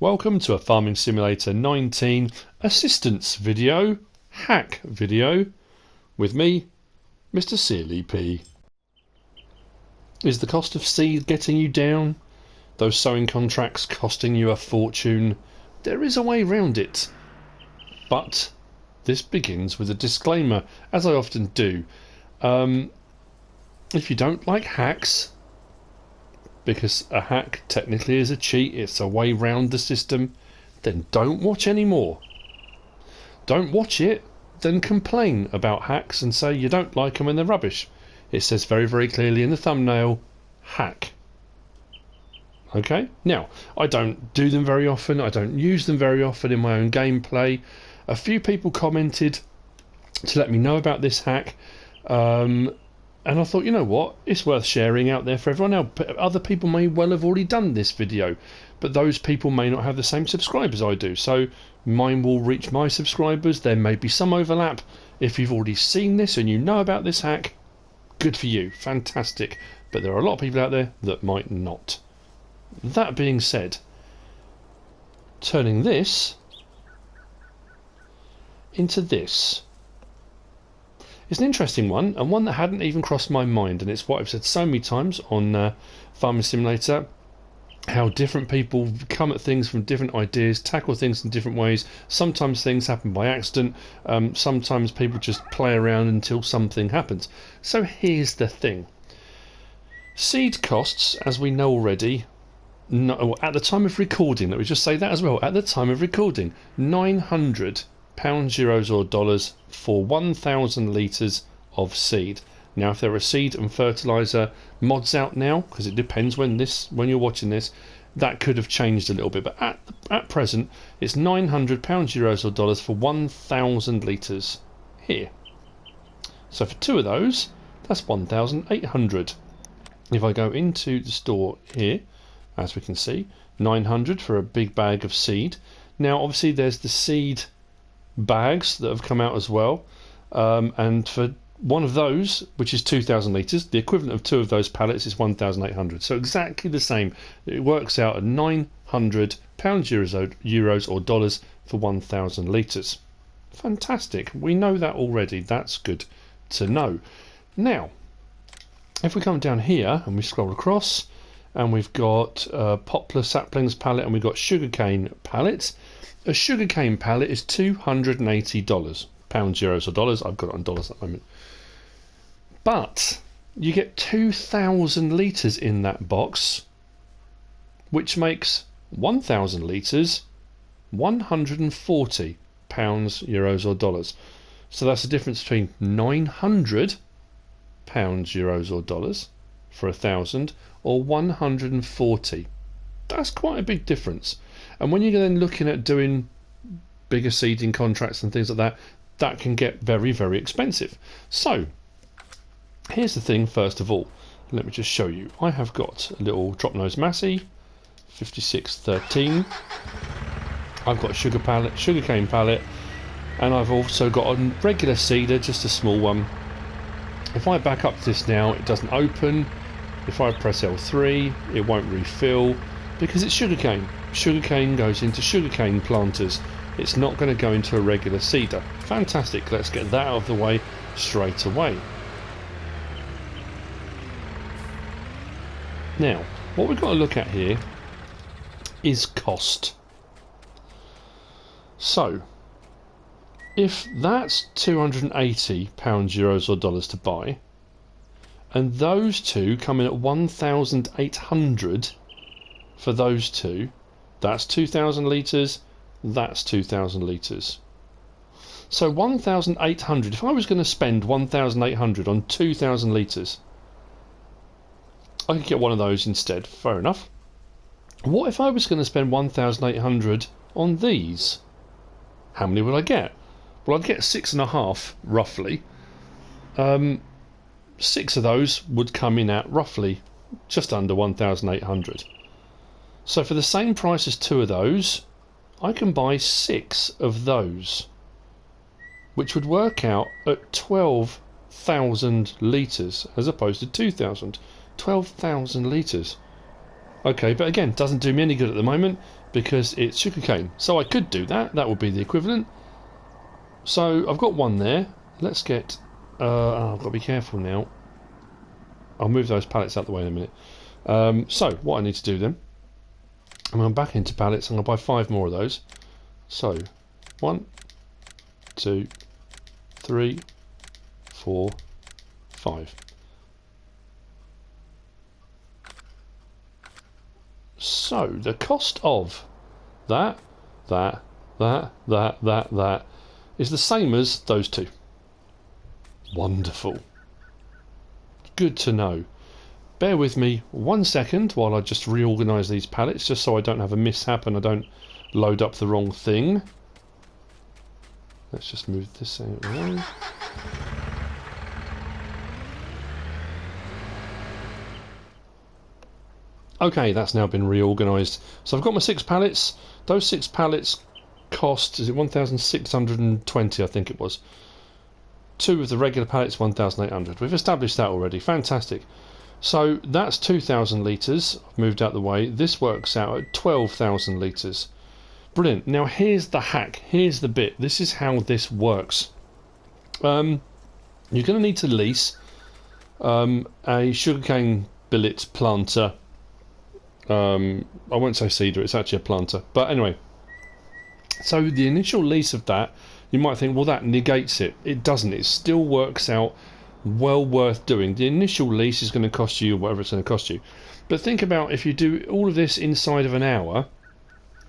Welcome to a Farming Simulator 19 assistance video, hack video, with me, MrSealyp. Is the cost of seed getting you down? Those sowing contracts costing you a fortune? There is a way round it. But this begins with a disclaimer, as I often do. If you don't like hacks, because a hack technically is a cheat, it's a way round the system, then don't watch anymore. Don't watch it, then complain about hacks and say you don't like them and they're rubbish. It says very, very clearly in the thumbnail, hack. Okay? Now, I don't do them very often, I don't use them very often in my own gameplay. A few people commented to let me know about this hack, and I thought, you know what, it's worth sharing out there for everyone. Now, other people may well have already done this video, but those people may not have the same subscribers I do, so mine will reach my subscribers. There may be some overlap. If you've already seen this and you know about this hack, good for you, fantastic. But there are a lot of people out there that might not. That being said, turning this into this is an interesting one, and one that hadn't even crossed my mind, and it's what I've said so many times on Farming Simulator, how different people come at things from different ideas, tackle things in different ways. Sometimes things happen by accident, sometimes people just play around until something happens. So here's the thing. Seed costs, as we know already, at the time of recording, let me just say that as well, at the time of recording, £900, euros or dollars for 1,000 litres of seed. Now if there are seed and fertiliser mods out now, because it depends when you're watching this, that could have changed a little bit, but at present it's £900, euros or dollars for 1,000 litres here. So for two of those, that's 1,800. If I go into the store here, as we can see, 900 for a big bag of seed. Now obviously there's the seed bags that have come out as well, and for one of those, which is 2,000 litres, the equivalent of two of those pallets is 1,800. So exactly the same. It works out at £900, euros or dollars for 1,000 litres. Fantastic. We know that already. That's good to know. Now, if we come down here and we scroll across, and we've got poplar saplings pallet and we've got sugarcane pallets. A sugarcane pallet is $280, pounds, euros or dollars. I've got it on dollars at the moment. But you get 2,000 litres in that box, which makes 1,000 litres 140 pounds, euros or dollars. So that's the difference between 900 pounds, euros or dollars for 1,000 or 140. That's quite a big difference. And when you're then looking at doing bigger seeding contracts and things like that, that can get very, very expensive. So here's the thing. First of all, let me just show you. I have got a little drop nose Massey 5613. I've got a sugarcane pallet, and I've also got a regular seeder, just a small one. If I back up this now, it doesn't open. If I press L3, it won't refill, because it's sugarcane. Sugarcane goes into sugarcane planters. It's not going to go into a regular seeder. Fantastic. Let's get that out of the way straight away. Now, what we've got to look at here is cost. So, if that's £280, euros or dollars to buy, and those two come in at 1,800 for those two, that's 2,000 litres, that's 2,000 litres. So 1,800, if I was going to spend 1,800 on 2,000 litres, I could get one of those instead, fair enough. What if I was going to spend 1,800 on these? How many would I get? Well, I'd get 6.5, roughly. 6 of those would come in at roughly just under 1,800. So for the same price as 2 of those, I can buy 6 of those, which would work out at 12,000 litres as opposed to 2,000. 12,000 litres. Okay, but again, doesn't do me any good at the moment because it's sugarcane. So I could do that. That would be the equivalent. So I've got one there. Let's get... I've got to be careful now. I'll move those pallets out the way in a minute. So what I need to do then, I'm going back into pallets. I'm going to buy 5 more of those. So 1, 2, 3, 4, 5. So the cost of that is the same as those two. Wonderful. Good to know. Bear with me 1 second while I just reorganise these pallets, just so I don't have a mishap and I don't load up the wrong thing. Let's just move this out of the way. Okay, that's now been reorganised. So I've got my 6 pallets. Those 6 pallets cost, is it 1,620, I think it was. 2 of the regular pallets, 1,800. We've established that already. Fantastic. So that's 2,000 litres. I've moved out the way. This works out at 12,000 litres. Brilliant. Now here's the hack. Here's the bit. This is how this works. You're going to need to lease a sugarcane billet planter. I won't say seeder, it's actually a planter. But anyway, so the initial lease of that, you might think, well, that negates it. It doesn't. It still works out well worth doing. The initial lease is going to cost you whatever it's going to cost you. But think about if you do all of this inside of an hour,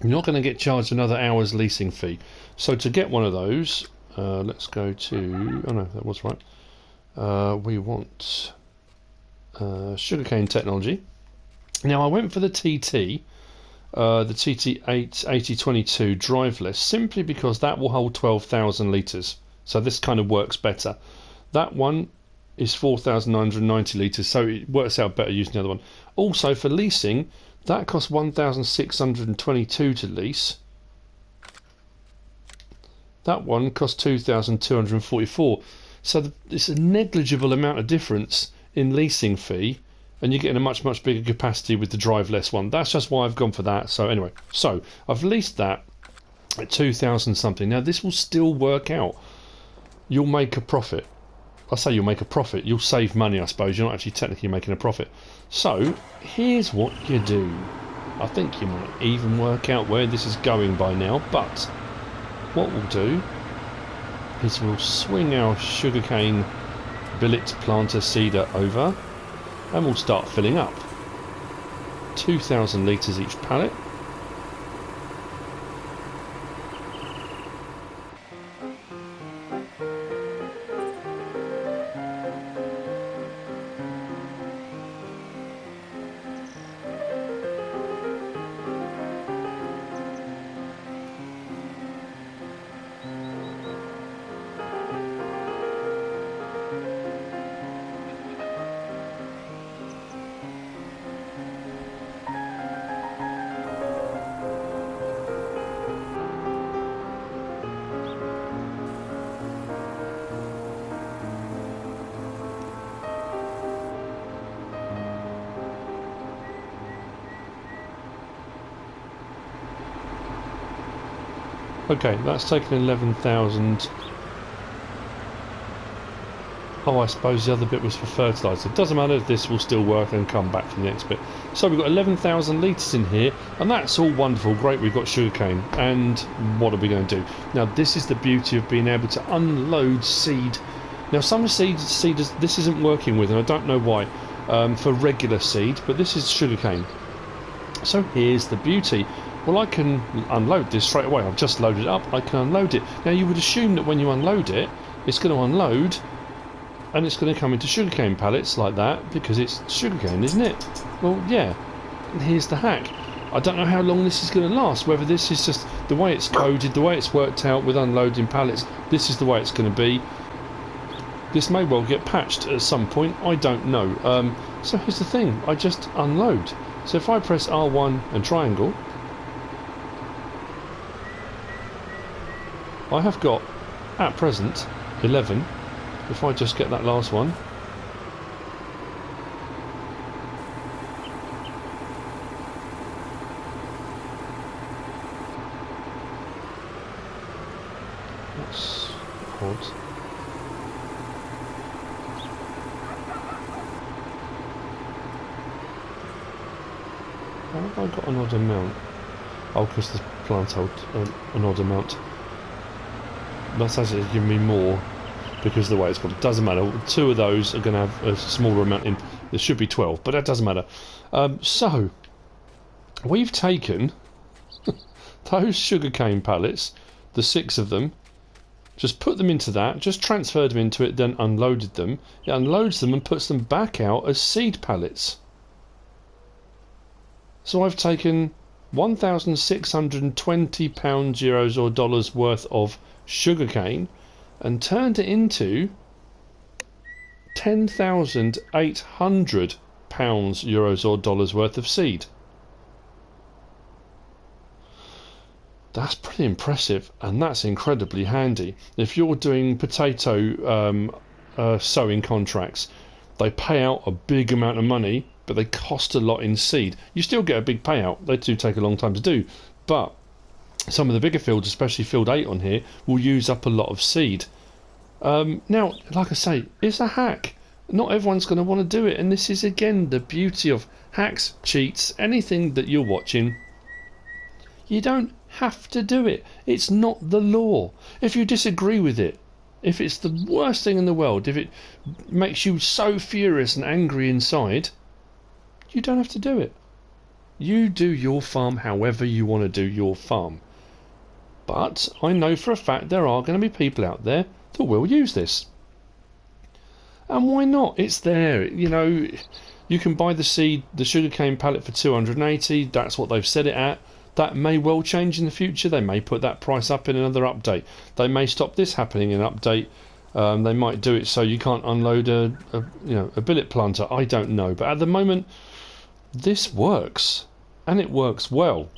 you're not going to get charged another hour's leasing fee. So to get one of those, let's go to... Oh no, that was right. We want sugarcane technology. Now I went for the TT, the TT8 8022 driveless, simply because that will hold 12,000 litres. So this kind of works better. That one is 4,990 litres, so it works out better using the other one. Also for leasing, that costs 1,622 to lease. That one costs 2,244. So it's a negligible amount of difference in leasing fee, and you're getting a much bigger capacity with the driveless one. That's just why I've gone for that. So anyway, so I've leased that at 2,000 something. Now this will still work out. You'll make a profit. I say you'll make a profit. You'll save money, I suppose. You're not actually technically making a profit. So here's what you do. I think you might even work out where this is going by now. But what we'll do is we'll swing our sugarcane billet planter seeder over, and we'll start filling up. 2,000 litres each pallet. Okay, that's taken 11,000. Oh, I suppose the other bit was for fertiliser. It doesn't matter, this will still work and come back for the next bit. So we've got 11,000 litres in here, and that's all wonderful. Great, we've got sugarcane. And what are we going to do? Now, this is the beauty of being able to unload seed. Now, some seeders this isn't working with, and I don't know why, for regular seed, but this is sugarcane. So here's the beauty. Well, I can unload this straight away. I've just loaded it up. I can unload it. Now, you would assume that when you unload it, it's going to unload and it's going to come into sugarcane pallets like that because it's sugarcane, isn't it? Well, yeah. And here's the hack. I don't know how long this is going to last, whether this is just the way it's coded, the way it's worked out with unloading pallets. This is the way it's going to be. This may well get patched at some point. I don't know. So here's the thing. I just unload. So if I press R1 and triangle, I have got, at present, 11. If I just get that last one. pods. How have I got an odd amount? Oh, because the plant hold an odd amount. That's actually giving me more because of the way it's gone. Doesn't matter. 2 of those are going to have a smaller amount in. There should be 12, but that doesn't matter. So we've taken those sugarcane pallets, the 6 of them, just put them into that, just transferred them into it, then unloaded them. It unloads them and puts them back out as seed pallets. So I've taken £1,620 euros or dollars worth of sugarcane and turned it into £10,800 euros or dollars worth of seed. That's pretty impressive, and that's incredibly handy. If you're doing potato sowing contracts, they pay out a big amount of money, but they cost a lot in seed. You still get a big payout. They do take a long time to do, but some of the bigger fields, especially field 8 on here, will use up a lot of seed. Now, like I say, it's a hack. Not everyone's going to want to do it, and this is again the beauty of hacks, cheats, anything that you're watching. You don't have to do it. It's not the law. If you disagree with it, if it's the worst thing in the world, if it makes you so furious and angry inside, you don't have to do it. You do your farm however you want to do your farm. But I know for a fact there are going to be people out there that will use this. And why not? It's there. You know, you can buy the seed, the sugarcane pallet for 280. That's what they've set it at. That may well change in the future. They may put that price up in another update. They may stop this happening in an update. They might do it so you can't unload a billet planter. I don't know. But at the moment, this works, and it works well.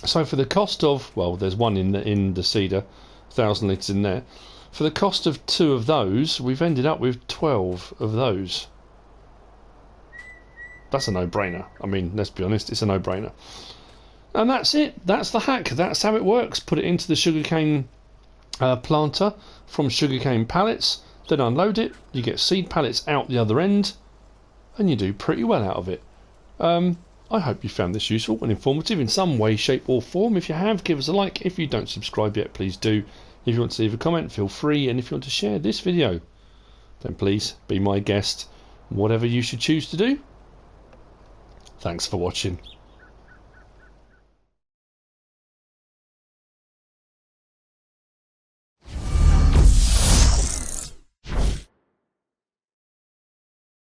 So for the cost of, well, there's one in the cedar, 1,000 litres in there. For the cost of 2 of those, we've ended up with 12 of those. That's a no-brainer. I mean, let's be honest, it's a no-brainer. And that's it. That's the hack. That's how it works. Put it into the sugarcane planter from sugarcane pallets, then unload it. You get seed pallets out the other end, and you do pretty well out of it. I hope you found this useful and informative in some way, shape or form. If you have, give us a like. If you don't subscribe yet, please do. If you want to leave a comment, feel free. And if you want to share this video, then please be my guest. Whatever you should choose to do. Thanks for watching.